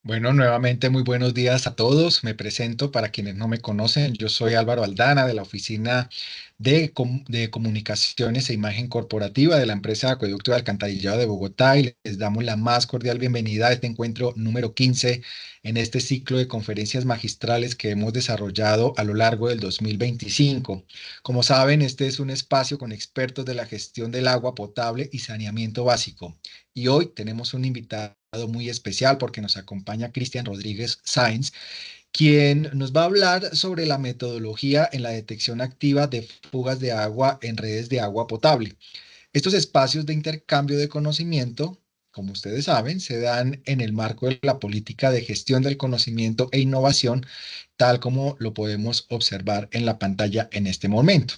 Bueno, nuevamente muy buenos días a todos. Me presento para quienes no me conocen. Yo soy Álvaro Aldana de la Oficina de Comunicaciones e Imagen Corporativa de la empresa Acueducto de Alcantarillado de Bogotá y les damos la más cordial bienvenida a este encuentro número 15 en este ciclo de conferencias magistrales que hemos desarrollado a lo largo del 2025. Como saben, este es un espacio con expertos de la gestión del agua potable y saneamiento básico. Y hoy tenemos un invitado muy especial porque nos acompaña Cristian Rodríguez Sáenz, quien nos va a hablar sobre la metodología en la detección activa de fugas de agua en redes de agua potable. Estos espacios de intercambio de conocimiento, como ustedes saben, se dan en el marco de la política de gestión del conocimiento e innovación, tal como lo podemos observar en la pantalla en este momento.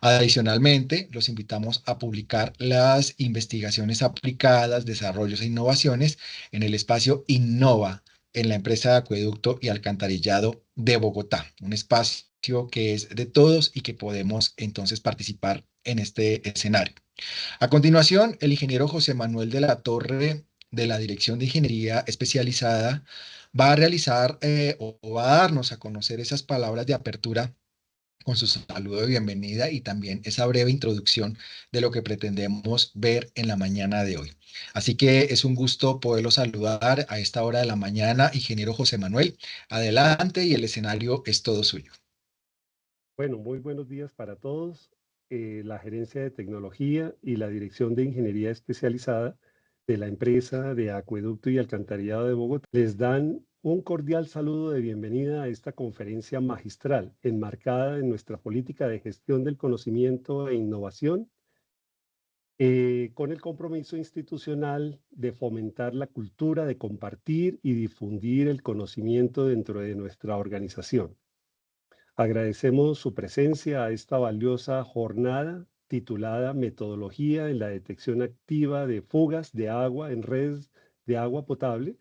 Adicionalmente, los invitamos a publicar las investigaciones aplicadas, desarrollos e innovaciones en el espacio Innova en la empresa de acueducto y alcantarillado de Bogotá, un espacio que es de todos y que podemos entonces participar en este escenario. A continuación, el ingeniero José Manuel de la Torre de la Dirección de Ingeniería Especializada va a realizar o va a darnos a conocer esas palabras de apertura con su saludo de bienvenida y también esa breve introducción de lo que pretendemos ver en la mañana de hoy. Así que es un gusto poderlo saludar a esta hora de la mañana, ingeniero José Manuel. Adelante y el escenario es todo suyo. Bueno, muy buenos días para todos. La Gerencia de Tecnología y la Dirección de Ingeniería Especializada de la empresa de Acueducto y Alcantarillado de Bogotá les dan un cordial saludo de bienvenida a esta conferencia magistral enmarcada en nuestra política de gestión del conocimiento e innovación, con el compromiso institucional de fomentar la cultura de compartir y difundir el conocimiento dentro de nuestra organización. Agradecemos su presencia a esta valiosa jornada titulada Metodología en la detección activa de fugas de agua en redes de agua potable,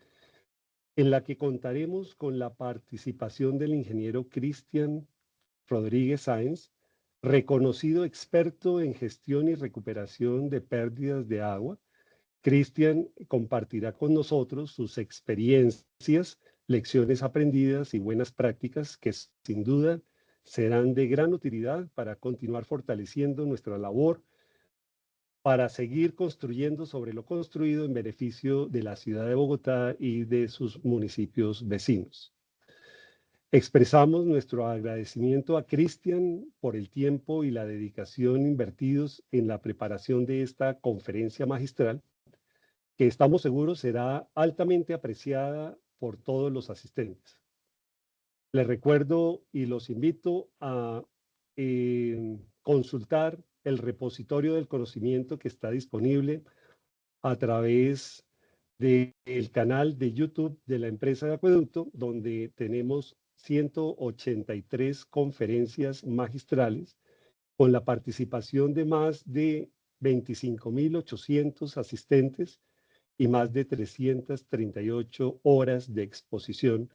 en la que contaremos con la participación del ingeniero Cristian Rodríguez Sáenz, reconocido experto en gestión y recuperación de pérdidas de agua. Cristian compartirá con nosotros sus experiencias, lecciones aprendidas y buenas prácticas que sin duda serán de gran utilidad para continuar fortaleciendo nuestra labor, para seguir construyendo sobre lo construido en beneficio de la ciudad de Bogotá y de sus municipios vecinos. Expresamos nuestro agradecimiento a Cristian por el tiempo y la dedicación invertidos en la preparación de esta conferencia magistral, que estamos seguros será altamente apreciada por todos los asistentes. Les recuerdo y los invito a consultar el repositorio del conocimiento que está disponible a través del canal de YouTube de la empresa de Acueducto, donde tenemos 183 conferencias magistrales con la participación de más de 25.800 asistentes y más de 338 horas de exposición,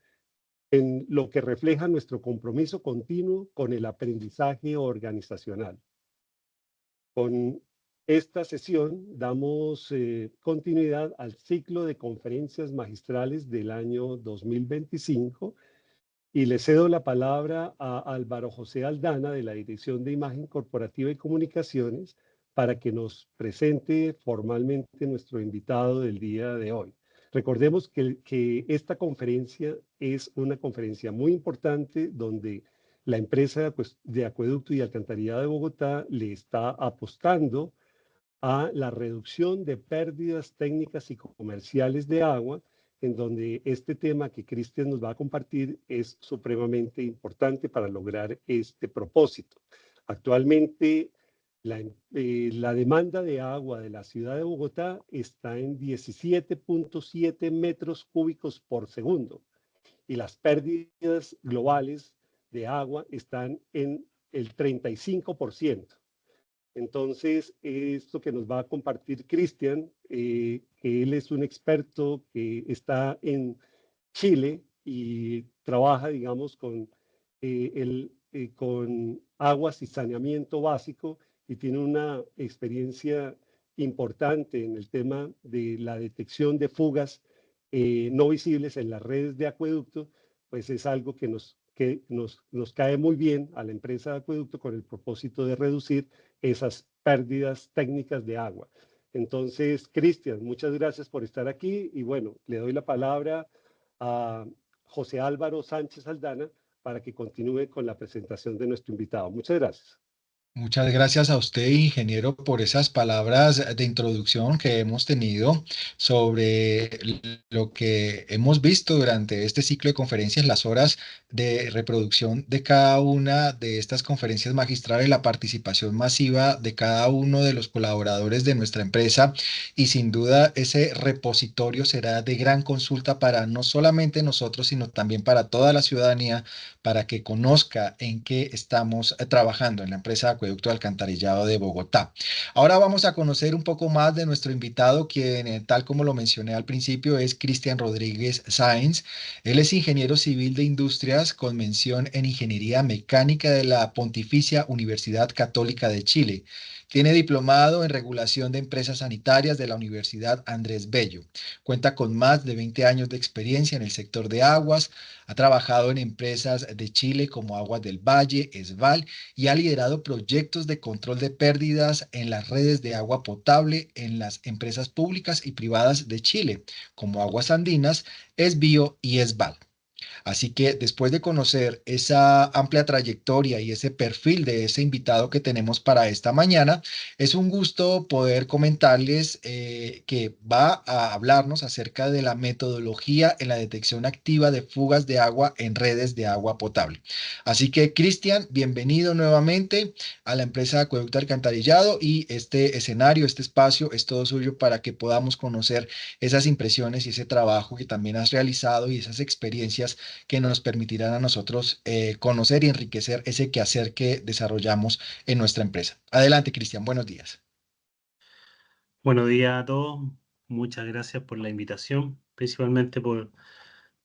en lo que refleja nuestro compromiso continuo con el aprendizaje organizacional. Con esta sesión damos continuidad al ciclo de conferencias magistrales del año 2025 y le cedo la palabra a Álvaro José Aldana de la Dirección de Imagen Corporativa y Comunicaciones para que nos presente formalmente nuestro invitado del día de hoy. Recordemos que esta conferencia es una conferencia muy importante donde la empresa de Acueducto y Alcantarillado de Bogotá le está apostando a la reducción de pérdidas técnicas y comerciales de agua, en donde este tema que Cristian nos va a compartir es supremamente importante para lograr este propósito. Actualmente, la demanda de agua de la ciudad de Bogotá está en 17.7 metros cúbicos por segundo y las pérdidas globales de agua están en el 35%. Entonces, esto que nos va a compartir Cristian, que él es un experto que está en Chile y trabaja, digamos, con aguas y saneamiento básico y tiene una experiencia importante en el tema de la detección de fugas no visibles en las redes de acueducto, pues es algo que nos cae muy bien a la empresa de acueducto con el propósito de reducir esas pérdidas técnicas de agua. Entonces, Cristian, muchas gracias por estar aquí y bueno, le doy la palabra a José Álvaro Sánchez Aldana para que continúe con la presentación de nuestro invitado. Muchas gracias. Muchas gracias a usted, ingeniero, por esas palabras de introducción que hemos tenido sobre lo que hemos visto durante este ciclo de conferencias, las horas de reproducción de cada una de estas conferencias magistrales, la participación masiva de cada uno de los colaboradores de nuestra empresa y sin duda ese repositorio será de gran consulta para no solamente nosotros, sino también para toda la ciudadanía para que conozca en qué estamos trabajando en la empresa de Acueducto de Alcantarillado de Bogotá. Ahora vamos a conocer un poco más de nuestro invitado, quien, tal como lo mencioné al principio, es Cristian Rodríguez Sáenz. Él es ingeniero civil de industrias con mención en ingeniería mecánica de la Pontificia Universidad Católica de Chile. Tiene diplomado en regulación de empresas sanitarias de la Universidad Andrés Bello. Cuenta con más de 20 años de experiencia en el sector de aguas. Ha trabajado en empresas de Chile como Aguas del Valle, ESVAL, y ha liderado proyectos de control de pérdidas en las redes de agua potable en las empresas públicas y privadas de Chile, como Aguas Andinas, ESBio y ESVAL. Así que después de conocer esa amplia trayectoria y ese perfil de ese invitado que tenemos para esta mañana, es un gusto poder comentarles que va a hablarnos acerca de la metodología en la detección activa de fugas de agua en redes de agua potable. Así que, Cristian, bienvenido nuevamente a la empresa de Acueducto Alcantarillado y este escenario, este espacio es todo suyo para que podamos conocer esas impresiones y ese trabajo que también has realizado y esas experiencias que nos permitirán a nosotros conocer y enriquecer ese quehacer que desarrollamos en nuestra empresa. Adelante, Cristian, buenos días. Buenos días a todos. Muchas gracias por la invitación, principalmente por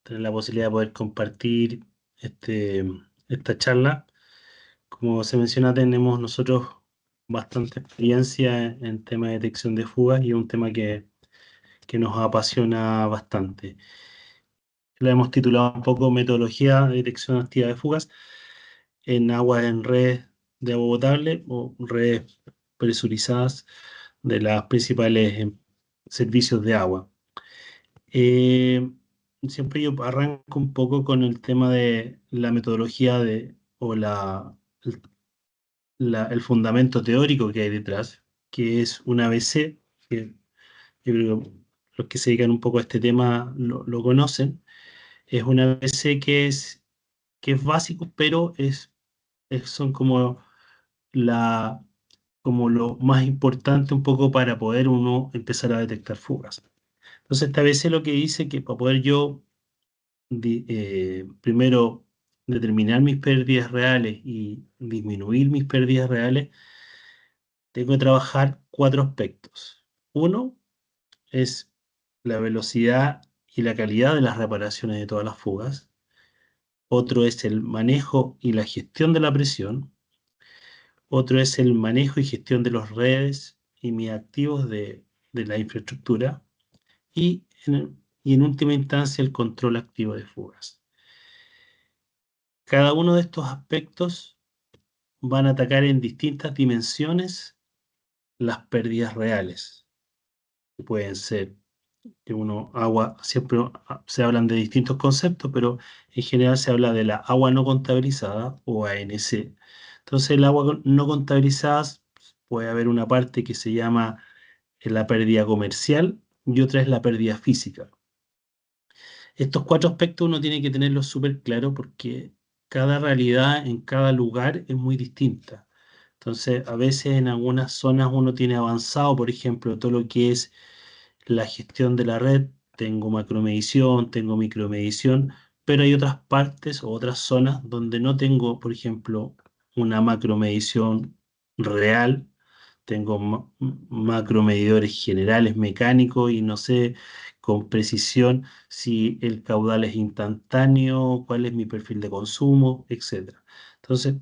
tener la posibilidad de poder compartir este, esta charla. Como se menciona, tenemos nosotros bastante experiencia en tema de detección de fugas y es un tema que nos apasiona bastante. Lo hemos titulado un poco Metodología de Detección Activa de Fugas en aguas en redes de agua potable o redes presurizadas de las principales servicios de agua. Eh, Siempre yo arranco un poco con el tema de la metodología o el fundamento teórico que hay detrás, que es una ABC, que yo creo que los que se dedican un poco a este tema lo conocen. Es una ABC que es básico, pero son como la, como lo más importante un poco para poder uno empezar a detectar fugas. Entonces, esta vez lo que dice que para poder yo primero determinar mis pérdidas reales y disminuir mis pérdidas reales, tengo que trabajar cuatro aspectos. Uno es la velocidad y la calidad de las reparaciones de todas las fugas. Otro es el manejo y la gestión de la presión. Otro es el manejo y gestión de las redes y mis activos de la infraestructura. Y en última instancia, el control activo de fugas. Cada uno de estos aspectos van a atacar en distintas dimensiones las pérdidas reales, que pueden ser que agua, siempre se hablan de distintos conceptos, pero en general se habla de la agua no contabilizada o ANC. Entonces, el agua no contabilizada puede haber una parte que se llama la pérdida comercial y otra es la pérdida física. Estos cuatro aspectos uno tiene que tenerlos súper claro porque cada realidad en cada lugar es muy distinta. Entonces, a veces en algunas zonas uno tiene avanzado, por ejemplo, todo lo que es la gestión de la red, tengo macromedición, tengo micromedición, pero hay otras partes o otras zonas donde no tengo, por ejemplo, una macromedición real, tengo macromedidores generales mecánicos y no sé con precisión si el caudal es instantáneo, cuál es mi perfil de consumo, etcétera. Entonces,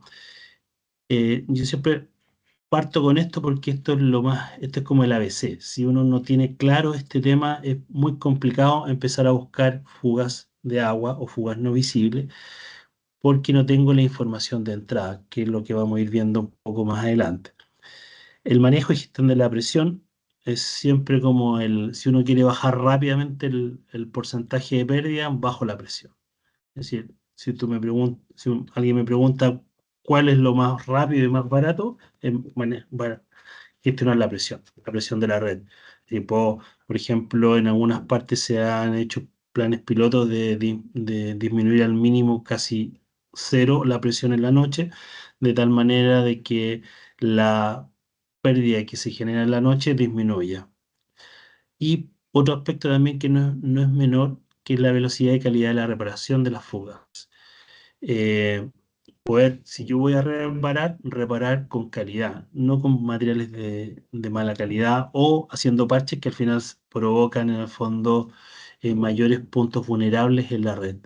yo siempre parto con esto porque esto es como el ABC. Si uno no tiene claro este tema, es muy complicado empezar a buscar fugas de agua o fugas no visibles porque no tengo la información de entrada, que es lo que vamos a ir viendo un poco más adelante. El manejo y gestión de la presión es siempre como si uno quiere bajar rápidamente el porcentaje de pérdida, bajo la presión. Es decir, si alguien me pregunta cuál es lo más rápido y más barato, gestionar la presión de la red. Tipo, por ejemplo, en algunas partes se han hecho planes pilotos de disminuir al mínimo casi cero la presión en la noche, de tal manera de que la pérdida que se genera en la noche disminuya. Y otro aspecto también que no es menor, que es la velocidad y calidad de la reparación de las fugas. Eh, si yo voy a reparar con calidad, no con materiales de mala calidad o haciendo parches que al final provocan en el fondo mayores puntos vulnerables en la red.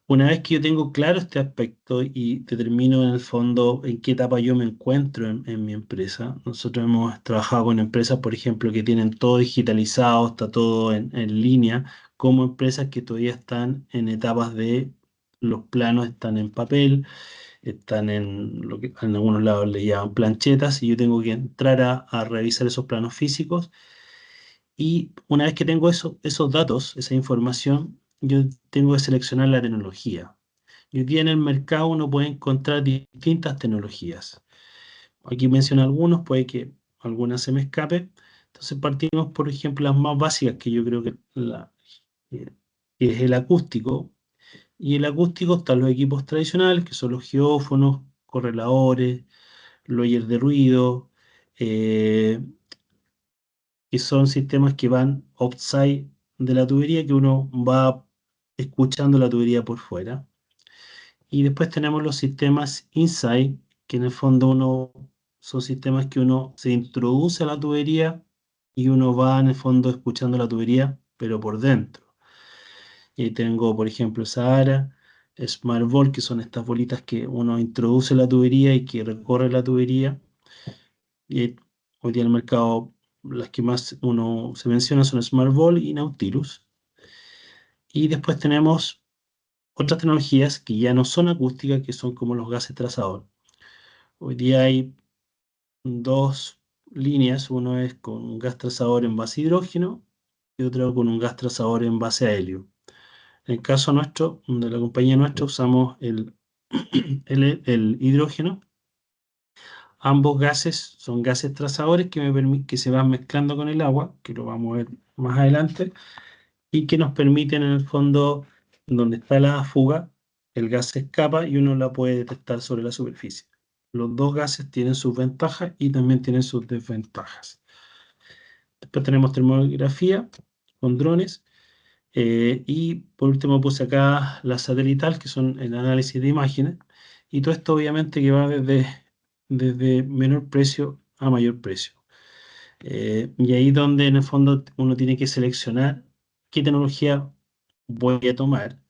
Una vez que yo tengo claro este aspecto y determino en el fondo en qué etapa yo me encuentro en mi empresa, nosotros hemos trabajado con empresas, por ejemplo, que tienen todo digitalizado, está todo en línea, como empresas que todavía están en etapas de los planos están en papel, están en lo que en algunos lados le llaman planchetas, y yo tengo que entrar a revisar esos planos físicos. Y una vez que tengo esos datos, esa información, yo tengo que seleccionar la tecnología. Y hoy día en el mercado uno puede encontrar distintas tecnologías. Aquí menciono algunos, puede que algunas se me escape. Entonces partimos, por ejemplo, las más básicas, que yo creo que es el acústico. Y el acústico están los equipos tradicionales, que son los geófonos, correladores, layers de ruido, eh, que son sistemas que van outside de la tubería, que uno va escuchando la tubería por fuera. Y después tenemos los sistemas inside, que en el fondo son sistemas que uno se introduce a la tubería y uno va en el fondo escuchando la tubería, pero por dentro. Y ahí tengo, por ejemplo, Sahara, Smart Ball, que son estas bolitas que uno introduce en la tubería y que recorre la tubería. Y hoy día en el mercado las que más uno se menciona son Smart Ball y Nautilus. Y después tenemos otras tecnologías que ya no son acústicas, que son como los gases trazador. Hoy día hay dos líneas, uno es con un gas trazador en base a hidrógeno y otro con un gas trazador en base a helio. En el caso nuestro, de la compañía nuestra, usamos el hidrógeno. Ambos gases son gases trazadores que se van mezclando con el agua, que lo vamos a ver más adelante, y que nos permiten en el fondo, donde está la fuga, el gas se escapa y uno la puede detectar sobre la superficie. Los dos gases tienen sus ventajas y también tienen sus desventajas. Después tenemos termografía con drones. Y por último puse acá la satelital, que son el análisis de imágenes. Y todo esto obviamente que va desde menor precio a mayor precio. Y ahí donde en el fondo uno tiene que seleccionar qué tecnología voy a tomar.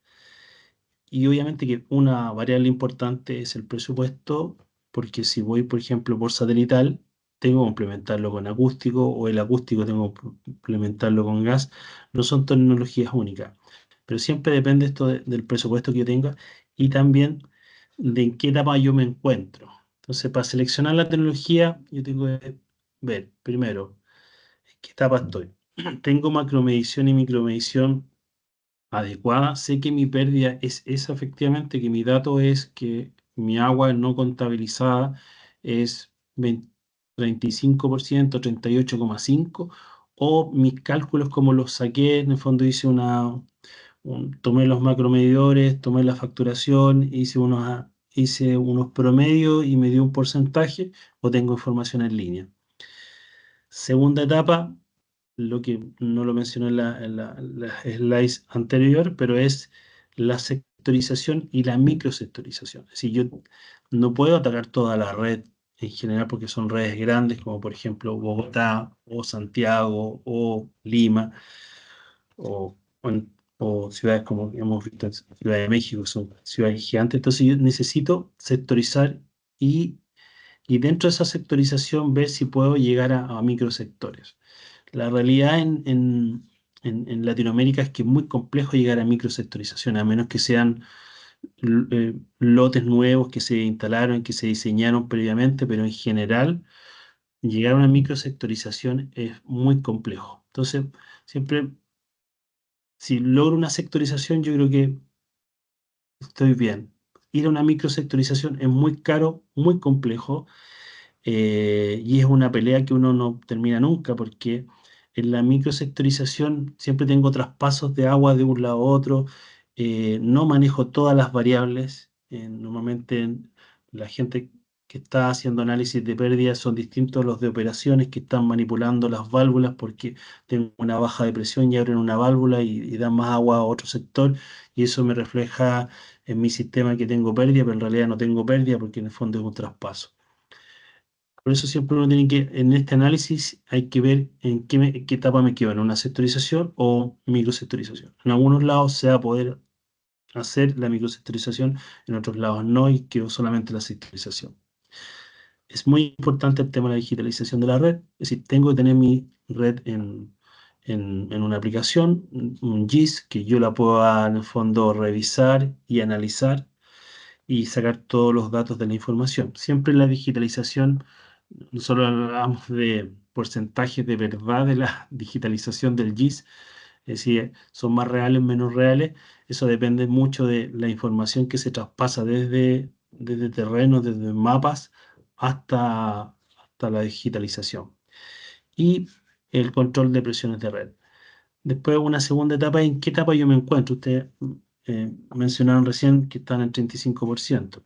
Y obviamente que una variable importante es el presupuesto, porque si voy, por ejemplo, por satelital, tengo que complementarlo con acústico, o el acústico tengo que complementarlo con gas. No son tecnologías únicas, pero siempre depende esto del presupuesto que yo tenga y también de en qué etapa yo me encuentro. Entonces, para seleccionar la tecnología, yo tengo que ver primero en qué etapa estoy. Tengo macromedición y micromedición adecuada. Sé que mi pérdida es esa, efectivamente, que mi dato es que mi agua no contabilizada es 35%, 38,5%, o mis cálculos como los saqué, en el fondo hice tomé los macromedidores, tomé la facturación, hice unos promedios y me dio un porcentaje, o tengo información en línea. Segunda etapa, lo que no lo mencioné en la slides anterior, pero es la sectorización y la microsectorización. Es decir, yo no puedo atacar toda la red en general porque son redes grandes, como por ejemplo Bogotá o Santiago o Lima o, o ciudades como hemos visto en Ciudad de México, son ciudades gigantes. Entonces yo necesito sectorizar y y dentro de esa sectorización ver si puedo llegar a microsectores. La realidad en Latinoamérica es que es muy complejo llegar a microsectorización, a menos que sean lotes nuevos que se instalaron, que se diseñaron previamente, pero en general llegar a una microsectorización es muy complejo. Entonces, siempre, si logro una sectorización, yo creo que estoy bien. Ir a una microsectorización es muy caro, muy complejo, y es una pelea que uno no termina nunca, porque en la microsectorización siempre tengo traspasos de agua de un lado a otro, no manejo todas las variables. Normalmente la gente que está haciendo análisis de pérdidas son distintos a los de operaciones que están manipulando las válvulas porque tengo una baja de presión y abren una válvula y dan más agua a otro sector, y eso me refleja en mi sistema que tengo pérdida, pero en realidad no tengo pérdida porque en el fondo es un traspaso. Por eso siempre uno tiene que, en este análisis, hay que ver en qué etapa me quedo, en una sectorización o microsectorización. En algunos lados se va a poder hacer la microsectorización, en otros lados no, y quedó solamente la sectorización. Es muy importante el tema de la digitalización de la red, es decir, tengo que tener mi red en una aplicación, un GIS, que yo la pueda en el fondo revisar y analizar y sacar todos los datos de la información. Siempre en la digitalización, nosotros hablamos de porcentajes de verdad de la digitalización del GIS, es decir, son más reales, menos reales. Eso depende mucho de la información que se traspasa desde terrenos, desde mapas, hasta la digitalización. Y el control de presiones de red. Después, una segunda etapa, ¿en qué etapa yo me encuentro? Ustedes mencionaron recién que están en 35%.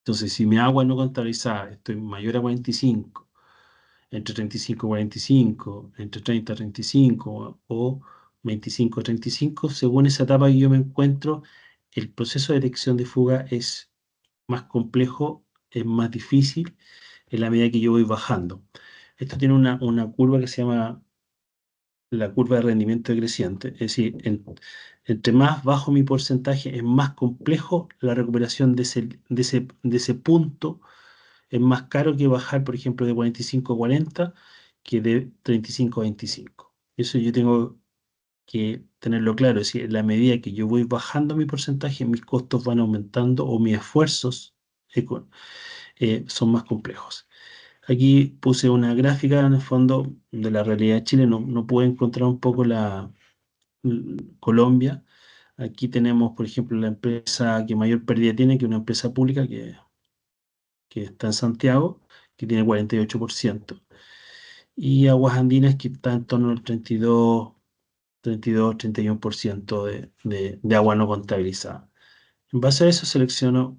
Entonces, si mi agua no contabilizada estoy mayor a 45, entre 35 y 45, entre 30 y 35 o 25 a 35, según esa etapa que yo me encuentro, el proceso de detección de fuga es más complejo, es más difícil en la medida que yo voy bajando. Esto tiene una curva que se llama la curva de rendimiento decreciente, es decir, entre más bajo mi porcentaje, es más complejo la recuperación de ese punto. Es más caro que bajar, por ejemplo, de 45 a 40 que de 35 a 25. Eso yo tengo que tenerlo claro, es decir, en la medida que yo voy bajando mi porcentaje, mis costos van aumentando o mis esfuerzos son más complejos. Aquí puse una gráfica en el fondo de la realidad de Chile, no pude encontrar un poco Colombia. Aquí tenemos, por ejemplo, la empresa que mayor pérdida tiene, que es una empresa pública que está en Santiago, que tiene 48%. Y Aguas Andinas, que está en torno al 31% de agua no contabilizada. En base a eso selecciono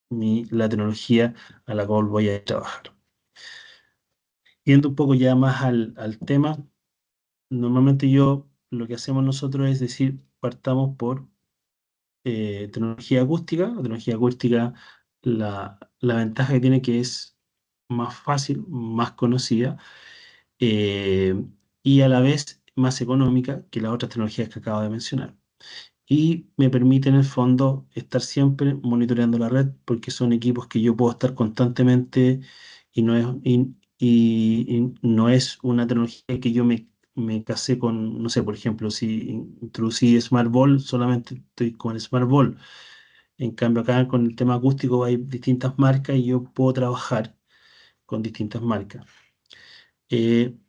la tecnología a la cual voy a trabajar. Yendo un poco ya más al tema, normalmente lo que hacemos nosotros es decir, partamos por tecnología acústica. La tecnología acústica, la ventaja que tiene que es más fácil, más conocida, eh, y a la vez más económica que las otras tecnologías que acabo de mencionar. Y me permite en el fondo estar siempre monitoreando la red porque son equipos que yo puedo estar constantemente, y no es una tecnología que yo me casé con, no sé, por ejemplo, si introducí Smart Ball, solamente estoy con Smart Ball. En cambio, acá con el tema acústico hay distintas marcas y yo puedo trabajar con distintas marcas.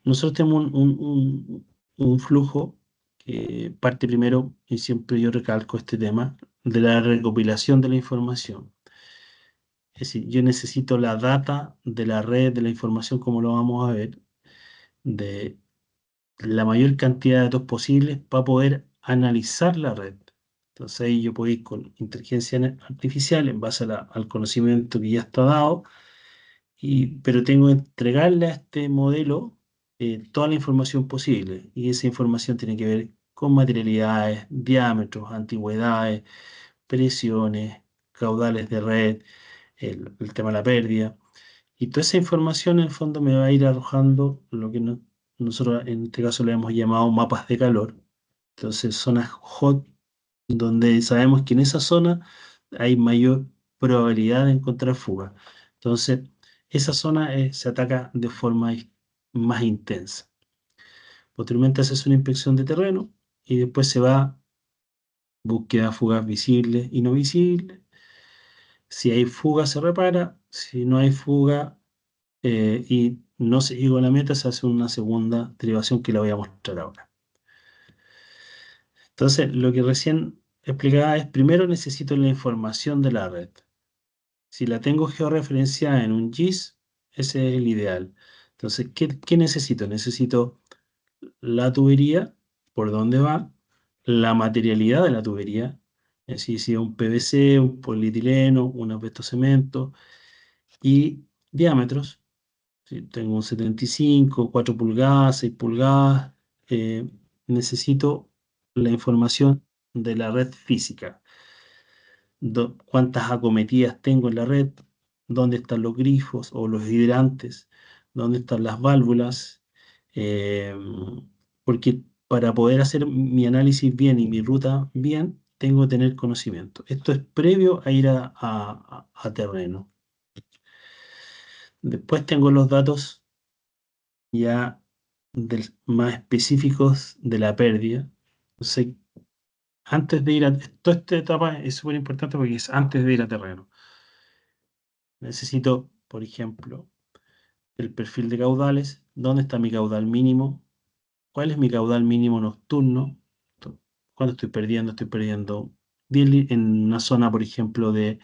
Nosotros tenemos un flujo que parte primero, y siempre yo recalco este tema, de la recopilación de la información. Es decir, yo necesito la data de la red, de la información, como lo vamos a ver, de la mayor cantidad de datos posibles para poder analizar la red. Entonces ahí yo puedo ir con inteligencia artificial en base al conocimiento que ya está dado, pero tengo que entregarle a este modelo toda la información posible. Y esa información tiene que ver con materialidades, diámetros, antigüedades, presiones, caudales de red, el tema de la pérdida. Y toda esa información en el fondo me va a ir arrojando lo que nosotros en este caso le hemos llamado mapas de calor. Entonces, zonas hot, donde sabemos que en esa zona hay mayor probabilidad de encontrar fuga. Entonces, esa zona se ataca de forma más intensa. Posteriormente haces una inspección de terreno y después se va búsqueda, fugas visibles y no visibles. Si hay fuga, se repara. Si no hay fuga y no se llegó a la meta, se hace una segunda derivación que la voy a mostrar ahora. Entonces, lo que recién explicaba es, primero necesito la información de la red. Si la tengo georreferenciada en un GIS, ese es el ideal. Entonces, ¿qué necesito? Necesito la tubería, por dónde va, la materialidad de la tubería, es decir, si es un PVC, un polietileno, un asbesto cemento, y diámetros. Si tengo un 75, 4 pulgadas, 6 pulgadas, eh, necesito la información de la red física. Cuántas acometidas tengo en la red, dónde están los grifos o los hidrantes, dónde están las válvulas, eh, porque para poder hacer mi análisis bien y mi ruta bien, tengo que tener conocimiento. Esto es previo a ir a terreno. Después tengo los datos ya más específicos de la pérdida. Entonces, antes de ir a... Toda esta etapa es súper importante porque es antes de ir a terreno. Necesito, por ejemplo, el perfil de caudales, dónde está mi caudal mínimo, cuál es mi caudal mínimo nocturno, cuánto estoy perdiendo. Estoy perdiendo 10 en una zona, por ejemplo, de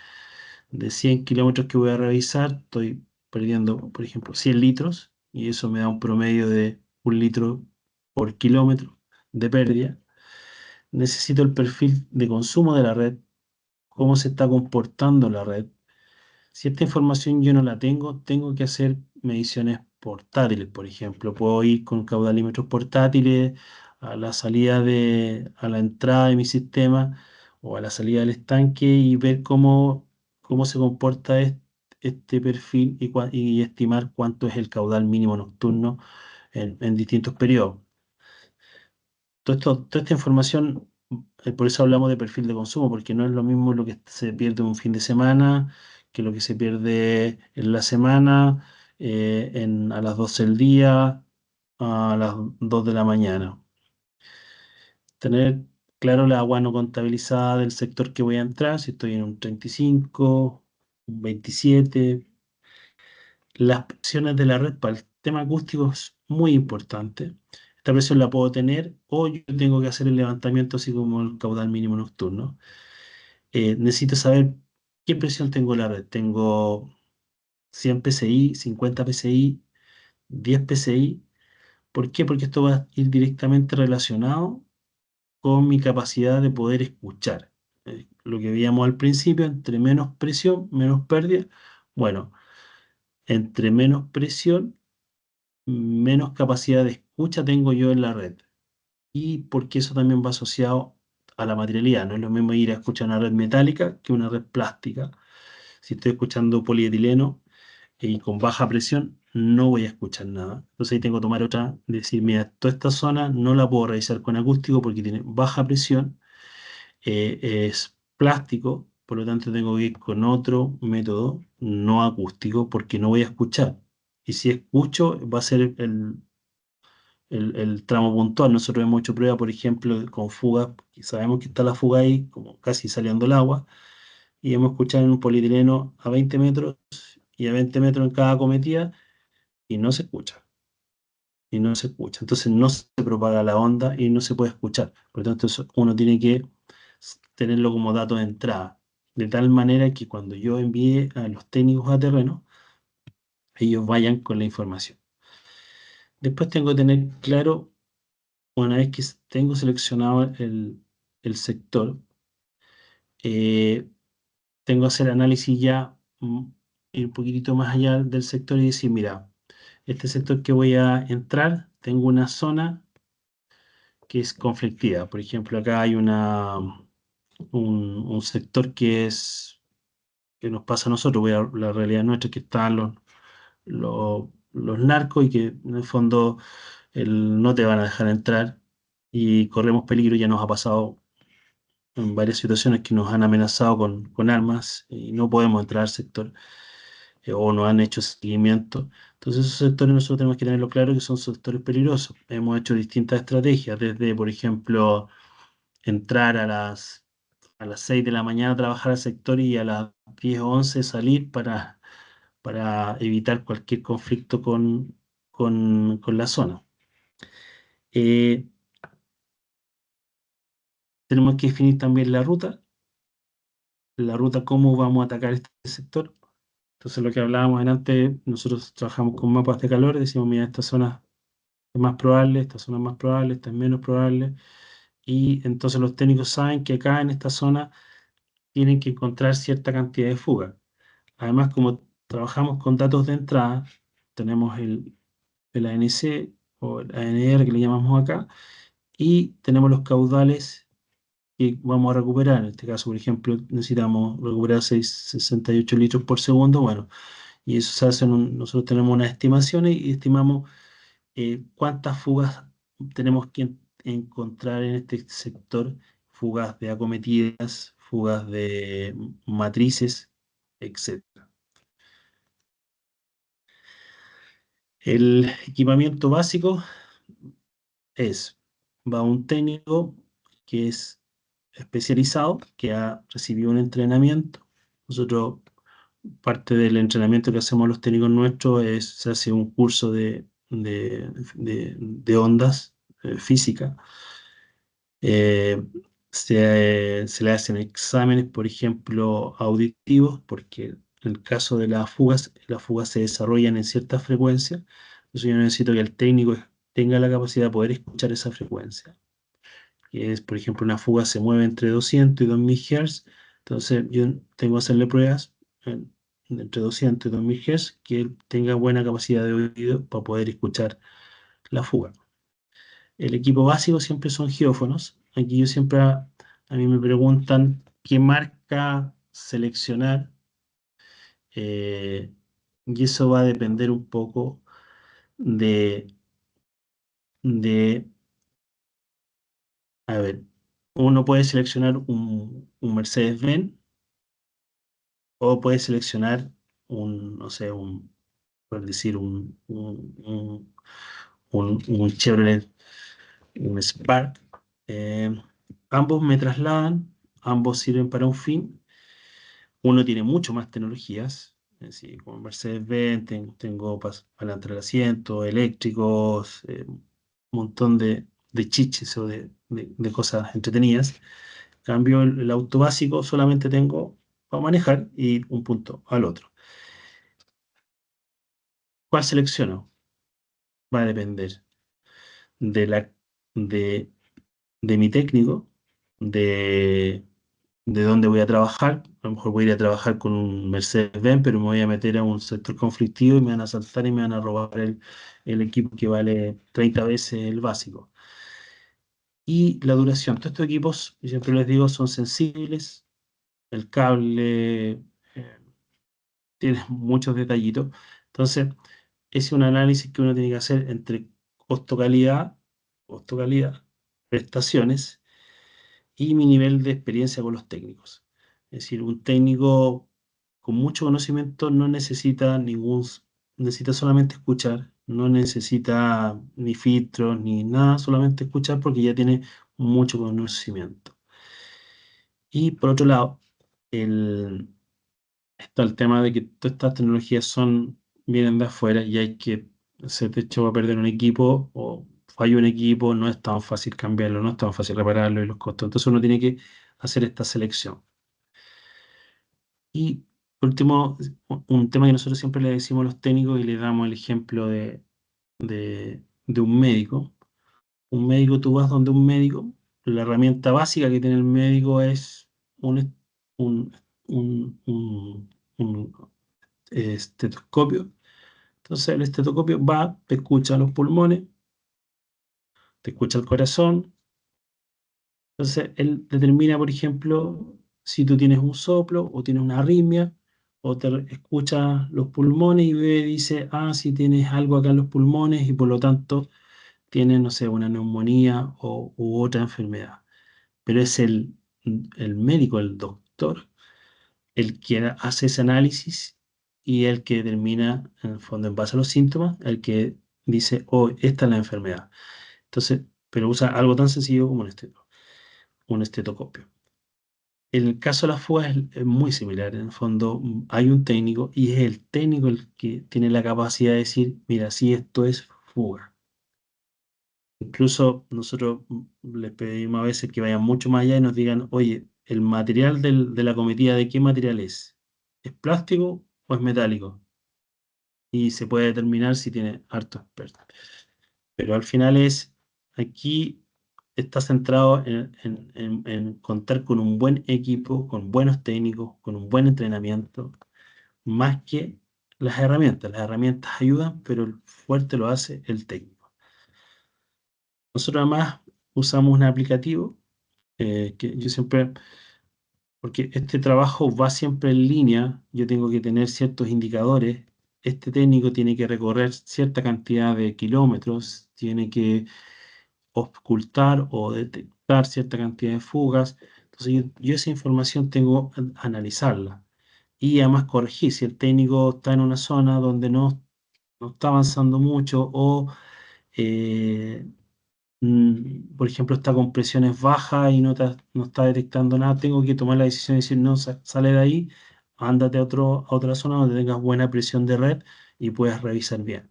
100 kilómetros que voy a revisar, estoy perdiendo, por ejemplo, 100 litros, y eso me da un promedio de 1 litro por kilómetro de pérdida. Necesito el perfil de consumo de la red, cómo se está comportando la red. Si esta información yo no la tengo, tengo que hacer mediciones portátiles, por ejemplo. Puedo ir con caudalímetros portátiles a la a la entrada de mi sistema o a la salida del estanque y ver cómo se comporta este perfil y estimar cuánto es el caudal mínimo nocturno en distintos periodos. Toda esta información, por eso hablamos de perfil de consumo, porque no es lo mismo lo que se pierde un fin de semana que lo que se pierde en la semana, a las 12 del día, a las 2 de la mañana. Tener claro la agua no contabilizada del sector que voy a entrar, si estoy en un 35, un 27. Las presiones de la red para el tema acústico es muy importante. Esta presión la puedo tener o yo tengo que hacer el levantamiento así como el caudal mínimo nocturno. Necesito saber qué presión tengo en la red. Tengo 100 PSI, 50 PSI, 10 PSI. ¿Por qué? Porque esto va a ir directamente relacionado con mi capacidad de poder escuchar. Lo que veíamos al principio, entre menos presión, menos pérdida. Bueno, entre menos presión, menos capacidad de escucha tengo yo en la red. Y porque eso también va asociado a la materialidad. No es lo mismo ir a escuchar una red metálica que una red plástica. Si estoy escuchando polietileno y con baja presión, no voy a escuchar nada. Entonces ahí tengo que tomar otra, decir, mira, toda esta zona no la puedo revisar con acústico porque tiene baja presión, es plástico, por lo tanto tengo que ir con otro método no acústico porque no voy a escuchar. Y si escucho, va a ser el tramo puntual. Nosotros hemos hecho pruebas, por ejemplo, con fugas, y sabemos que está la fuga ahí, como casi saliendo el agua, y hemos escuchado en un polietileno a 20 metros y a 20 metros en cada cometida, y no se escucha. Y no se escucha. Entonces no se propaga la onda y no se puede escuchar. Por lo tanto, uno tiene que tenerlo como dato de entrada, de tal manera que cuando yo envíe a los técnicos a terreno, ellos vayan con la información. Después tengo que tener claro, una vez que tengo seleccionado el sector, eh, tengo que hacer análisis ya, ir un poquitito más allá del sector y decir, mira, este sector que voy a entrar, tengo una zona que es conflictiva. Por ejemplo, acá hay un sector que nos pasa a nosotros, la realidad nuestra, que están los narcos y que en el fondo no te van a dejar entrar y corremos peligro. Ya nos ha pasado en varias situaciones que nos han amenazado con armas y no podemos entrar al sector. o no han hecho seguimiento. Entonces esos sectores nosotros tenemos que tenerlo claro que son sectores peligrosos. Hemos hecho distintas estrategias, desde, por ejemplo, entrar a las 6 de la mañana a trabajar al sector y a las 10 o 11 salir para evitar cualquier conflicto con la zona. Eh, Tenemos que definir también la ruta cómo vamos a atacar este sector. Entonces, lo que hablábamos antes, nosotros trabajamos con mapas de calor, decimos, mira, esta zona es más probable, esta zona es más probable, esta es menos probable. Y entonces los técnicos saben que acá en esta zona tienen que encontrar cierta cantidad de fuga. Además, como trabajamos con datos de entrada, tenemos el ANC o el ANR que le llamamos acá, y tenemos los caudales que vamos a recuperar. En este caso, por ejemplo, necesitamos recuperar 68 litros por segundo. Bueno, y eso se hace nosotros tenemos unas estimaciones y estimamos cuántas fugas tenemos que encontrar en este sector, fugas de acometidas, fugas de matrices, etcétera. El equipamiento básico va un técnico que es especializado, que ha recibido un entrenamiento. Nosotros, parte del entrenamiento que hacemos los técnicos nuestros se hace un curso de ondas física. Se le hacen exámenes, por ejemplo, auditivos, porque en el caso de las fugas se desarrollan en ciertas frecuencias. Entonces yo necesito que el técnico tenga la capacidad de poder escuchar esa frecuencia. Que es, por ejemplo, una fuga se mueve entre 200 y 2000 Hz. Entonces yo tengo que hacerle pruebas entre 200 y 2000 Hz que él tenga buena capacidad de oído para poder escuchar la fuga. El equipo básico siempre son girófonos. Aquí yo siempre, a mí me preguntan qué marca seleccionar, y eso va a depender un poco de, de, a ver, uno puede seleccionar un Mercedes-Benz o puede seleccionar no sé, por decir, un Chevrolet, un Spark. Eh, Ambos me trasladan, ambos sirven para un fin. Uno tiene mucho más tecnologías, es decir, como Mercedes-Benz, tengo para adelantar el asiento, eléctricos, un montón de chiches o de cosas entretenidas. En cambio, el auto básico solamente tengo para manejar y un punto al otro. ¿Cuál selecciono? Va a depender de, la, de, de mi técnico, de de dónde voy a trabajar. A lo mejor voy a ir a trabajar con un Mercedes-Benz, pero me voy a meter a un sector conflictivo y me van a asaltar y me van a robar el equipo que vale 30 veces el básico. Y la duración. Todos estos equipos, yo siempre les digo, son sensibles. El cable tiene muchos detallitos. Entonces, ese es un análisis que uno tiene que hacer entre costo-calidad, prestaciones y mi nivel de experiencia con los técnicos. Es decir, un técnico con mucho conocimiento no necesita necesita solamente escuchar, no necesita ni filtros ni nada, solamente escuchar porque ya tiene mucho conocimiento. Y por otro lado, está el tema de que todas estas tecnologías vienen de afuera y hay que, se te echó a perder un equipo o falló un equipo, no es tan fácil cambiarlo, no es tan fácil repararlo y los costos. Entonces uno tiene que hacer esta selección. Y por último, un tema que nosotros siempre le decimos a los técnicos y le damos el ejemplo de un médico. Un médico, tú vas donde un médico, la herramienta básica que tiene el médico es un, un, un estetoscopio. Entonces el estetoscopio va, te escucha los pulmones, te escucha el corazón. Entonces él determina, por ejemplo, si tú tienes un soplo o tienes una arritmia, o te escucha los pulmones y dice, ah, si tienes algo acá en los pulmones y por lo tanto tienes, no sé, una neumonía u otra enfermedad. Pero es el médico, el doctor, el que hace ese análisis y el que determina, en el fondo, en base a los síntomas, el que dice, oh, esta es la enfermedad. Entonces, pero usa algo tan sencillo como un estetoscopio. En el caso de las fugas es muy similar. En el fondo, hay un técnico y es el técnico el que tiene la capacidad de decir, mira, si esto es fuga. Incluso nosotros les pedimos a veces que vayan mucho más allá y nos digan, oye, el material de la cometida, ¿de qué material es? ¿Es plástico o es metálico? Y se puede determinar si tiene harto experto. Pero al final aquí está centrado en contar con un buen equipo, con buenos técnicos, con un buen entrenamiento, más que las herramientas. Las herramientas ayudan, pero el fuerte lo hace el técnico. Nosotros además usamos un aplicativo que yo siempre, porque este trabajo va siempre en línea, yo tengo que tener ciertos indicadores. Este técnico tiene que recorrer cierta cantidad de kilómetros, tiene que ocultar o detectar cierta cantidad de fugas. Entonces yo esa información tengo que analizarla y además corregir si el técnico está en una zona donde no está avanzando mucho o, por ejemplo, está con presiones bajas y no está detectando nada, tengo que tomar la decisión de decir, no, sale de ahí, ándate a otra zona donde tengas buena presión de red y puedas revisar bien.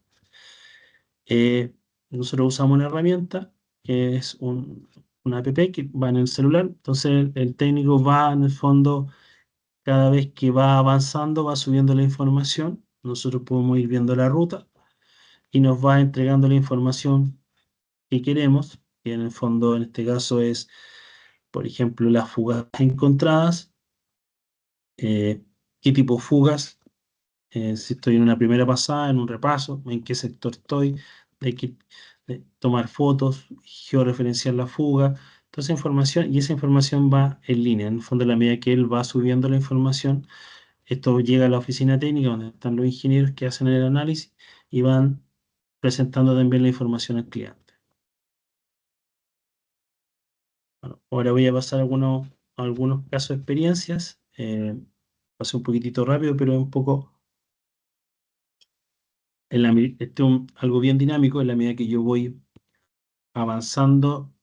Nosotros usamos una herramienta que es una app que va en el celular, entonces el técnico va en el fondo, cada vez que va avanzando, va subiendo la información, nosotros podemos ir viendo la ruta y nos va entregando la información que queremos, que en el fondo en este caso es, por ejemplo, las fugas encontradas, qué tipo de fugas, si estoy en una primera pasada, en un repaso, en qué sector estoy, hay que tomar fotos, georreferenciar la fuga, toda esa información, y esa información va en línea. En el fondo, a la medida que él va subiendo la información, esto llega a la oficina técnica donde están los ingenieros que hacen el análisis y van presentando también la información al cliente. Bueno, ahora voy a pasar algunos casos de experiencias. Pasé un poquitito rápido, pero un poco algo bien dinámico en la medida que yo voy avanzando,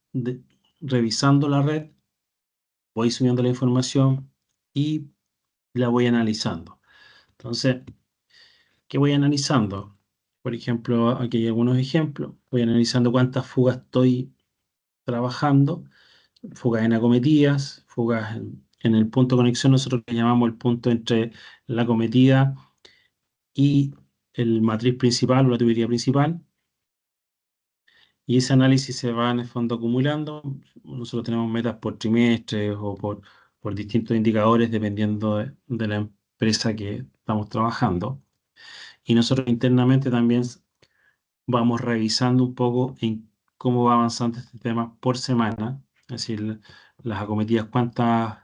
revisando la red, voy subiendo la información y la voy analizando. Entonces, ¿qué voy analizando? Por ejemplo, aquí hay algunos ejemplos. Voy analizando cuántas fugas estoy trabajando, fugas en acometidas, fugas en el punto de conexión, nosotros le llamamos el punto entre la acometida y el matriz principal o la tubería principal. Y ese análisis se va en el fondo acumulando. Nosotros tenemos metas por trimestre o por distintos indicadores dependiendo de la empresa que estamos trabajando. Y nosotros internamente también vamos revisando un poco en cómo va avanzando este tema por semana. Es decir, las acometidas, cuántas,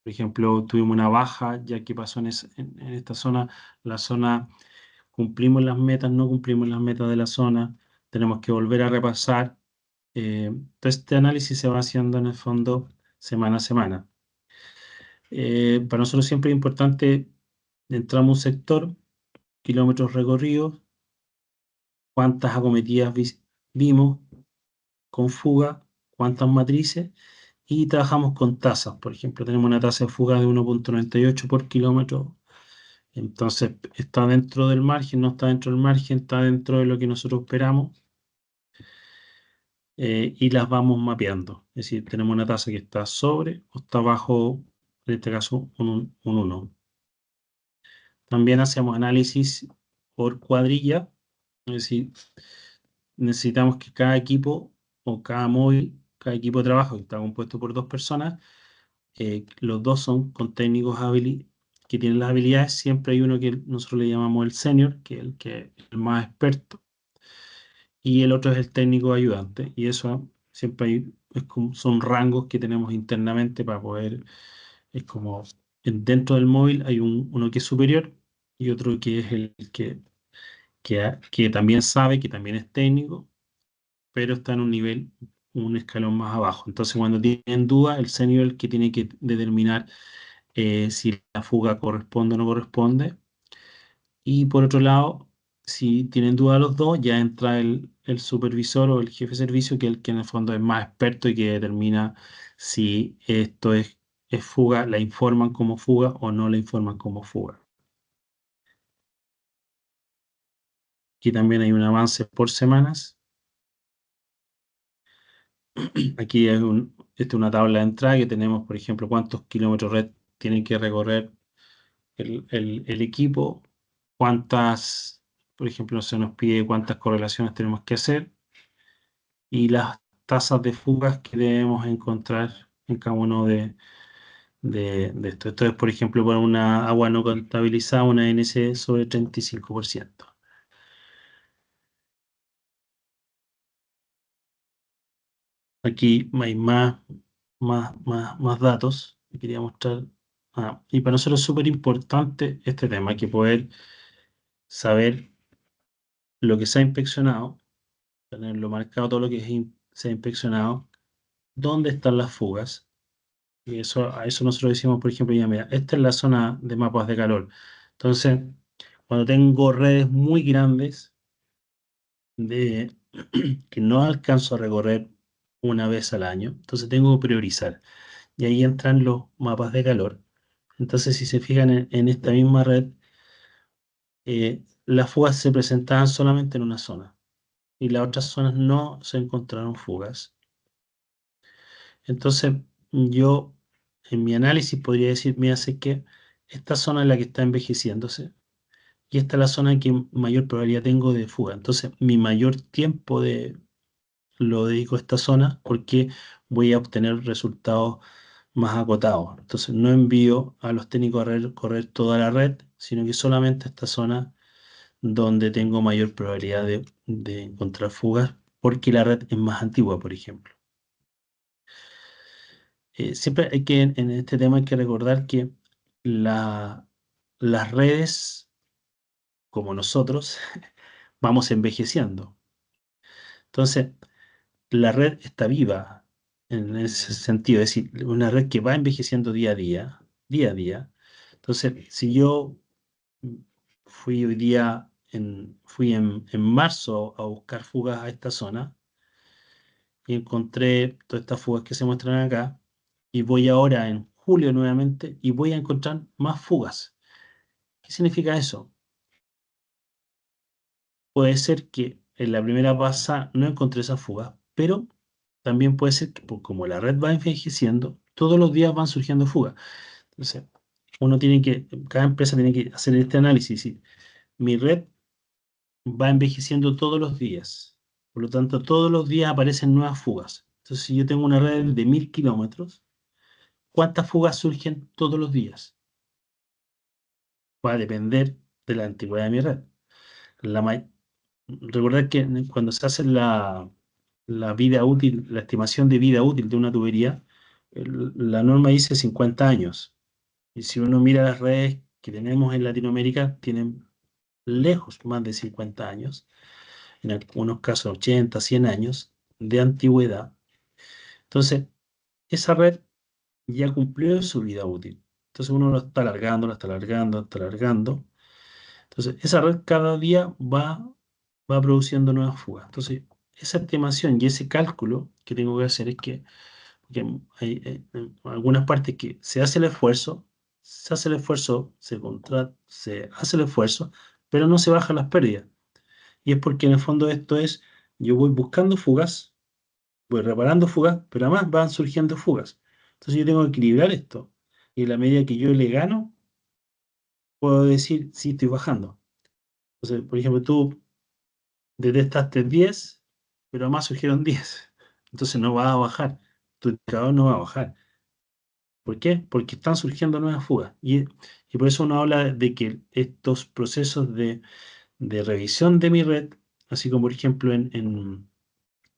por ejemplo, tuvimos una baja, ya que pasó en esta zona, la zona, cumplimos las metas, no cumplimos las metas de la zona, tenemos que volver a repasar. Todo este análisis se va haciendo en el fondo semana a semana. Para nosotros siempre es importante, entramos a un sector, kilómetros recorridos, cuántas acometidas vimos con fuga, cuántas matrices, y trabajamos con tasas. Por ejemplo, tenemos una tasa de fuga de 1,98 por kilómetro. Entonces, está dentro del margen, no está dentro del margen, está dentro de lo que nosotros esperamos. Y las vamos mapeando. Es decir, tenemos una tasa que está sobre o está bajo, en este caso, un 1. También hacemos análisis por cuadrilla, es decir, necesitamos que cada equipo o cada móvil, cada equipo de trabajo que está compuesto por 2 personas, los dos son con técnicos que tienen las habilidades. Siempre hay uno que nosotros le llamamos el senior, que es el más experto, y el otro es el técnico ayudante. Y eso siempre son rangos que tenemos internamente para poder, es como dentro del móvil hay uno que es superior y otro que es el que también sabe, que también es técnico, pero está en un nivel, un escalón más abajo. Entonces, cuando tienen duda, el senior es el que tiene que determinar si la fuga corresponde o no corresponde, Y por otro lado, si tienen duda los dos, ya entra el supervisor o el jefe de servicio, que es el que en el fondo es más experto y que determina si esto es fuga, la informan como fuga o no la informan como fuga. Aquí también hay un avance por semanas. Aquí esta es una tabla de entrada que tenemos, por ejemplo, cuántos kilómetros red tiene que recorrer el equipo, cuántas, por ejemplo, se nos pide cuántas correlaciones tenemos que hacer y las tasas de fugas que debemos encontrar en cada uno de estos. Esto es, por ejemplo, para una agua no contabilizada, una NC sobre 35%. Aquí hay más datos que quería mostrar. Y para nosotros es súper importante este tema, que poder saber lo que se ha inspeccionado, tenerlo marcado todo lo que se ha inspeccionado, dónde están las fugas. Y a eso nosotros decimos, por ejemplo, ya mira, esta es la zona de mapas de calor. Entonces, cuando tengo redes muy grandes de, que no alcanzo a recorrer una vez al año, entonces tengo que priorizar. Y ahí entran los mapas de calor. Entonces, si se fijan en esta misma red, las fugas se presentaban solamente en una zona y las otras zonas no se encontraron fugas. Entonces, yo en mi análisis podría decir, mira, sé que esta zona es la que está envejeciéndose y esta es la zona que mayor probabilidad tengo de fuga. Entonces, mi mayor tiempo lo dedico a esta zona porque voy a obtener resultados más acotados. Entonces, no envío a los técnicos a correr toda la red, sino que solamente esta zona donde tengo mayor probabilidad de encontrar fugas porque la red es más antigua, por ejemplo. Siempre hay que, en este tema hay que recordar que las redes, como nosotros, vamos envejeciendo. Entonces, la red está viva en ese sentido, es decir, una red que va envejeciendo día a día, día a día. Entonces, si yo fui hoy día, fui en marzo a buscar fugas a esta zona y encontré todas estas fugas que se muestran acá, y voy ahora en julio nuevamente y voy a encontrar más fugas. ¿Qué significa eso? Puede ser que en la primera pasada no encontré esa fuga, pero también puede ser que como la red va envejeciendo, todos los días van surgiendo fugas. Entonces, cada empresa tiene que hacer este análisis. Si mi red va envejeciendo todos los días, por lo tanto, todos los días aparecen nuevas fugas. Entonces, si yo tengo una red de 1000 kilómetros, ¿cuántas fugas surgen todos los días? Va a depender de la antigüedad de mi red. Recordar que cuando se hace la vida útil, la estimación de vida útil de una tubería, la norma dice 50 años. Y si uno mira las redes que tenemos en Latinoamérica, tienen lejos más de 50 años, en algunos casos 80, 100 años de antigüedad. Entonces, esa red ya cumplió su vida útil. Entonces uno lo está alargando, lo está alargando, lo está alargando. Entonces, esa red cada día va produciendo nuevas fugas. Entonces, esa estimación y ese cálculo que tengo que hacer es que hay en algunas partes que se hace el esfuerzo, se hace el esfuerzo, pero no se bajan las pérdidas. Y es porque en el fondo esto es, yo voy buscando fugas, voy reparando fugas, pero además van surgiendo fugas. Entonces yo tengo que equilibrar esto. Y en la medida que yo le gano, puedo decir, sí, estoy bajando. Entonces, por ejemplo, tú detectaste 10, pero además surgieron 10. Entonces no va a bajar. Tu indicador no va a bajar. ¿Por qué? Porque están surgiendo nuevas fugas. Y por eso uno habla de que estos procesos de revisión de mi red, así como por ejemplo en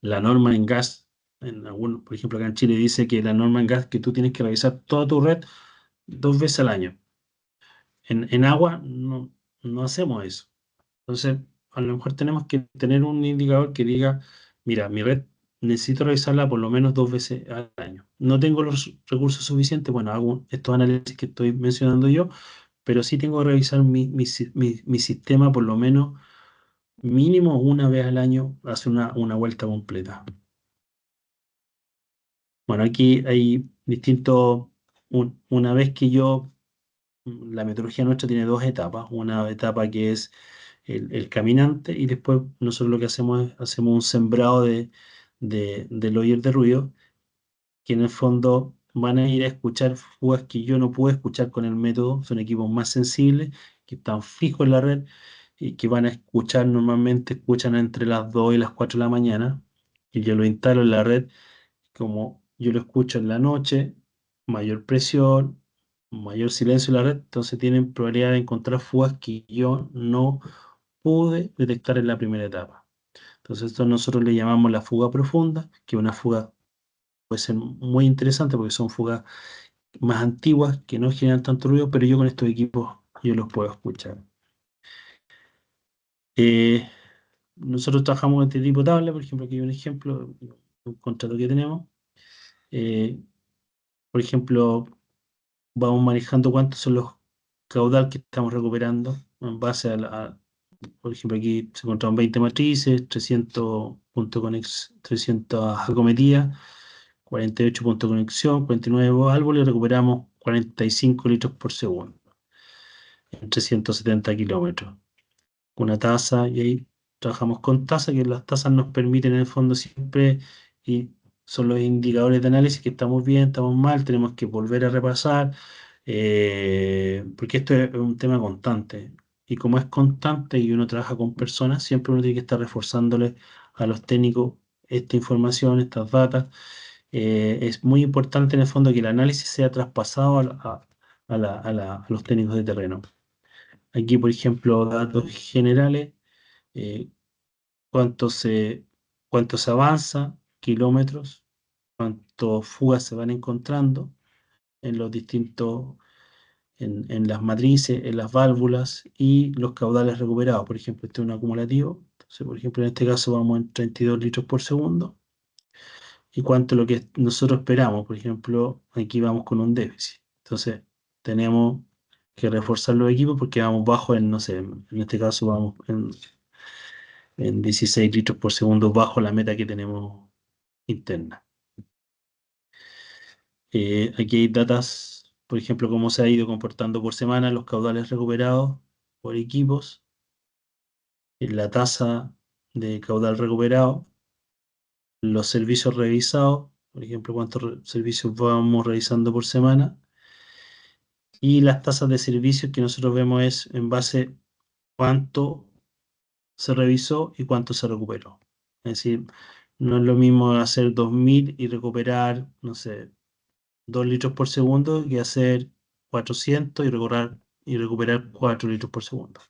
la norma en gas, por ejemplo acá en Chile dice que la norma en gas que tú tienes que revisar toda tu red 2 veces al año. En agua no hacemos eso. Entonces, a lo mejor tenemos que tener un indicador que diga, mira, mi red necesito revisarla por lo menos 2 veces al año. No tengo los recursos suficientes, bueno, hago estos análisis que estoy mencionando yo, pero sí tengo que revisar mi sistema por lo menos mínimo una vez al año, hacer una vuelta completa. Bueno, aquí hay distintos, una vez que la metodología nuestra tiene dos etapas, una etapa que es el caminante y después nosotros lo que hacemos es hacemos un sembrado del oír de ruido, que en el fondo van a ir a escuchar fugas que yo no puedo escuchar con el método, son equipos más sensibles, que están fijos en la red y que van a escuchar, normalmente escuchan entre las 2 y las 4 de la mañana, y yo lo instalo en la red, como yo lo escucho en la noche, mayor presión, mayor silencio en la red, entonces tienen probabilidad de encontrar fugas que yo no pude detectar en la primera etapa. Entonces esto nosotros le llamamos la fuga profunda, que una fuga puede ser muy interesante porque son fugas más antiguas que no generan tanto ruido, pero yo con estos equipos yo los puedo escuchar. Eh, Nosotros trabajamos con este tipo de tabla, por ejemplo, aquí hay un ejemplo, un contrato que tenemos. Eh, por ejemplo, vamos manejando cuántos son los caudal que estamos recuperando en base por ejemplo, aquí se encontraron 20 matrices, 300 puntos 300 acometidas, 48 puntos de conexión, 49 árboles, recuperamos 45 litros por segundo en 370 kilómetros. Una tasa, y ahí trabajamos con tasa, que las tasas nos permiten en el fondo siempre, y son los indicadores de análisis que estamos bien, estamos mal, tenemos que volver a repasar, porque esto es un tema constante. Y como es constante y uno trabaja con personas, siempre uno tiene que estar reforzándole a los técnicos esta información, estas datas. Es muy importante en el fondo que el análisis sea traspasado a los técnicos de terreno. Aquí, por ejemplo, datos generales, eh, cuánto se, cuánto se avanza, kilómetros, cuántas fugas se van encontrando en los distintos, en las matrices, en las válvulas y los caudales recuperados. Por ejemplo, este es un acumulativo. Entonces, por ejemplo, en este caso vamos en 32 litros por segundo. Y cuánto es lo que nosotros esperamos. Por ejemplo, aquí vamos con un déficit. Entonces, tenemos que reforzar los equipos porque vamos bajo en, no sé, en este caso vamos en 16 litros por segundo bajo la meta que tenemos interna. Aquí hay datas, por ejemplo, cómo se ha ido comportando por semana los caudales recuperados por equipos, la tasa de caudal recuperado, los servicios revisados, por ejemplo, cuántos servicios vamos revisando por semana, y las tasas de servicios que nosotros vemos es en base cuánto se revisó y cuánto se recuperó. Es decir, no es lo mismo hacer 2000 y recuperar, no sé, 2 litros por segundo que hacer 400 y recuperar 4 litros por segundo.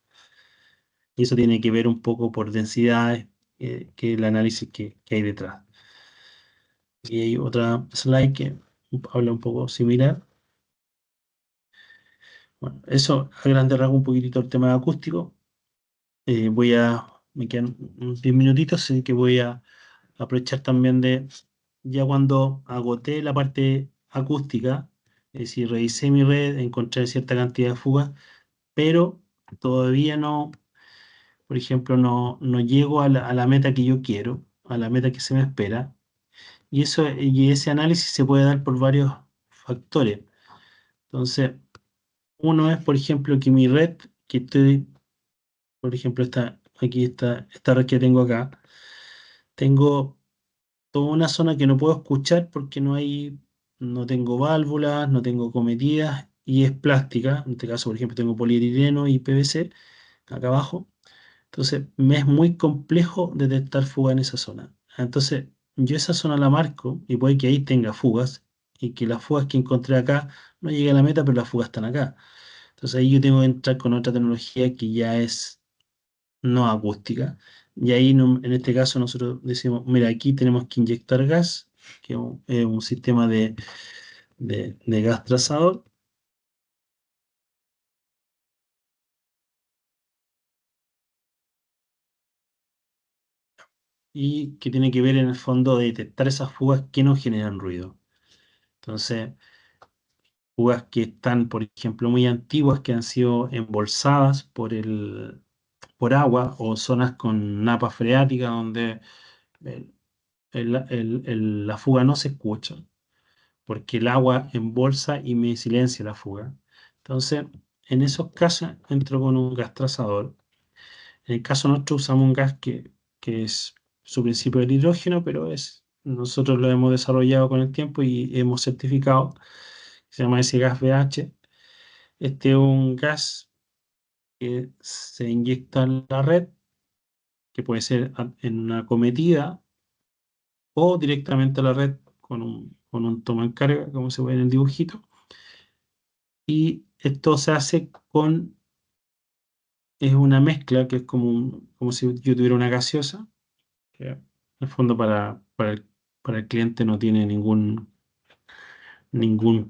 Y eso tiene que ver un poco por densidades, que el análisis que hay detrás. Y hay otra slide que habla un poco similar. Bueno, eso a grande rasgos un poquitito el tema acústico. Me quedan unos 10 minutitos, así que voy a aprovechar también ya cuando agoté la parte acústica, es decir, revisé mi red, encontré cierta cantidad de fugas, pero todavía no, por ejemplo, no llego a la meta que yo quiero, a la meta que se me espera, y ese análisis se puede dar por varios factores. Entonces, uno es, por ejemplo, que mi red, que estoy, por ejemplo, esta red que tengo acá, tengo toda una zona que no puedo escuchar porque no tengo válvulas, no tengo cometidas y es plástica. En este caso, por ejemplo, tengo polietileno y PVC acá abajo. Entonces, me es muy complejo detectar fuga en esa zona. Entonces, yo esa zona la marco y puede que ahí tenga fugas y que las fugas que encontré acá no lleguen a la meta, pero las fugas están acá. Entonces, ahí yo tengo que entrar con otra tecnología que ya es no acústica. Y ahí en este caso nosotros decimos, mira, aquí tenemos que inyectar gas, que es un sistema de gas trazador. Y que tiene que ver en el fondo de detectar esas fugas que no generan ruido. Entonces, fugas que están, por ejemplo, muy antiguas, que han sido embolsadas por agua, o zonas con napa freática donde el- la fuga no se escucha, porque el agua embolsa y me silencia la fuga. Entonces, en esos casos entro con un gas trazador. En el caso nuestro usamos un gas que es su principio del hidrógeno, pero nosotros lo hemos desarrollado con el tiempo y hemos certificado, se llama ese gas BH. Este es un gas que se inyecta en la red, que puede ser en una cometida o directamente a la red con un toma en carga, como se ve en el dibujito. Y esto se hace es una mezcla que es como si yo tuviera una gaseosa, que en el fondo para el cliente no tiene ningún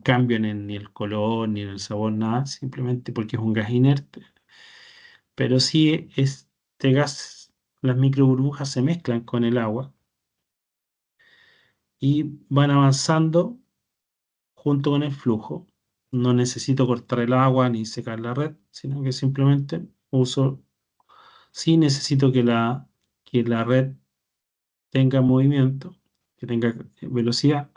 cambio ni el color, ni en el sabor, nada, simplemente porque es un gas inerte. Pero sí, este gas, las microburbujas se mezclan con el agua y van avanzando junto con el flujo. No necesito cortar el agua ni secar la red, sino que simplemente sí necesito que la red tenga movimiento, que tenga velocidad,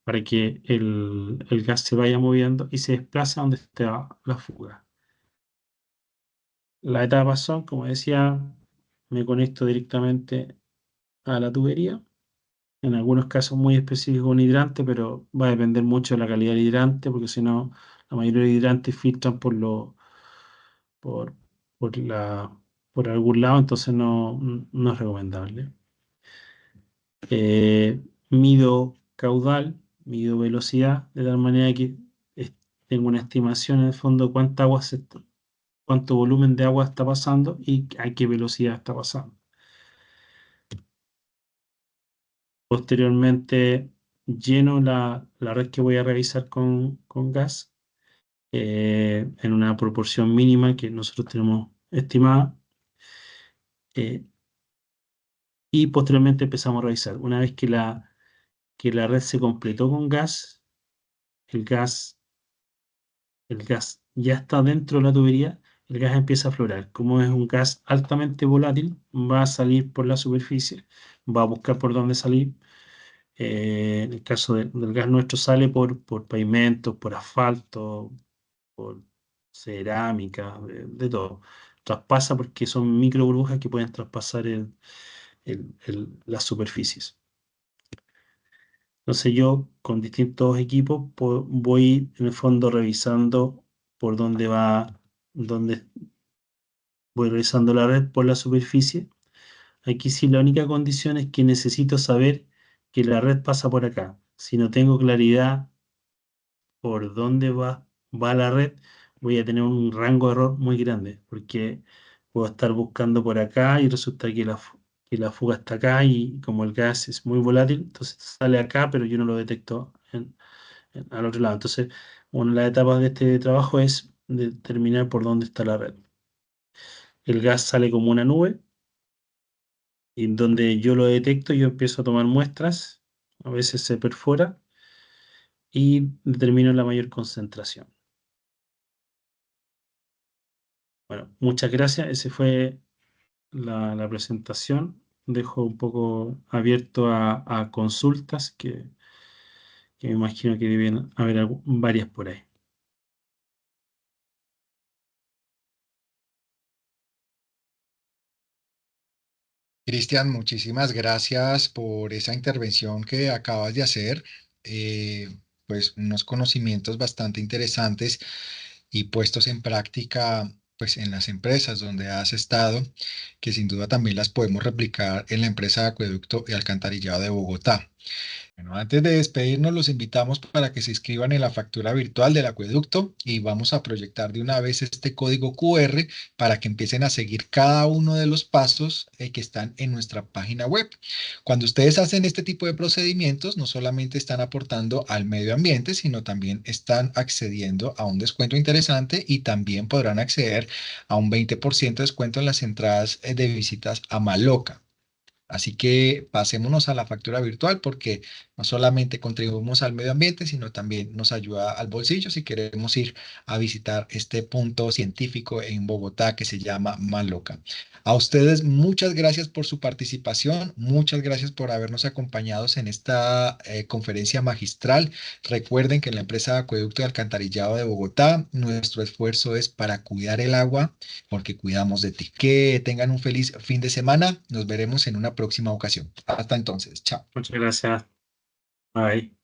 para que el gas se vaya moviendo y se desplace a donde está la fuga. Las etapas son, como decía, me conecto directamente a la tubería, en algunos casos muy específicos un hidrante, pero va a depender mucho de la calidad del hidrante, porque si no, la mayoría de hidrantes filtran por, por la, por algún lado, entonces no es recomendable. Mido caudal, mido velocidad, de tal manera que tengo una estimación en el fondo cuánto volumen de agua está pasando y a qué velocidad está pasando. Posteriormente, lleno la red que voy a revisar con gas en una proporción mínima que nosotros tenemos estimada, eh, y posteriormente empezamos a revisar. Una vez que la red se completó con gas, el gas el gas ya está dentro de la tubería, el gas empieza a aflorar. Como es un gas altamente volátil, va a salir por la superficie, va a buscar por dónde salir. En el caso del gas nuestro sale por pavimentos, por asfalto, por cerámica, de todo. Traspasa porque son micro burbujas que pueden traspasar las superficies. Entonces yo con distintos equipos voy en el fondo revisando por dónde voy revisando la red por la superficie. Aquí sí la única condición es que necesito saber que la red pasa por acá. Si no tengo claridad por dónde va la red, voy a tener un rango de error muy grande, porque puedo estar buscando por acá y resulta que la fuga está acá y como el gas es muy volátil, entonces sale acá, pero yo no lo detecto al otro lado. Entonces, una de las etapas de este trabajo es determinar por dónde está la red. El gas sale como una nube y en donde yo lo detecto, yo empiezo a tomar muestras, a veces se perfora y determino la mayor concentración. Bueno, muchas gracias. Esa fue la presentación. Dejo un poco abierto a consultas que me imagino que deben haber varias por ahí. Cristian, muchísimas gracias por esa intervención que acabas de hacer. Eh, pues unos conocimientos bastante interesantes y puestos en práctica pues en las empresas donde has estado, que sin duda también las podemos replicar en la empresa de acueducto y alcantarillado de Bogotá. Bueno, antes de despedirnos, los invitamos para que se inscriban en la factura virtual del acueducto y vamos a proyectar de una vez este código QR para que empiecen a seguir cada uno de los pasos que están en nuestra página web. Cuando ustedes hacen este tipo de procedimientos, no solamente están aportando al medio ambiente, sino también están accediendo a un descuento interesante y también podrán acceder a un 20% de descuento en las entradas de visitas a Maloca. Así que pasémonos a la factura virtual porque no solamente contribuimos al medio ambiente, sino también nos ayuda al bolsillo si queremos ir a visitar este punto científico en Bogotá que se llama Maloca. A ustedes muchas gracias por su participación, muchas gracias por habernos acompañado en esta conferencia magistral. Recuerden que en la empresa de Acueducto y Alcantarillado de Bogotá, nuestro esfuerzo es para cuidar el agua porque cuidamos de ti. Que tengan un feliz fin de semana. Nos veremos en una próxima ocasión. Hasta entonces. Chao. Muchas gracias. Bye.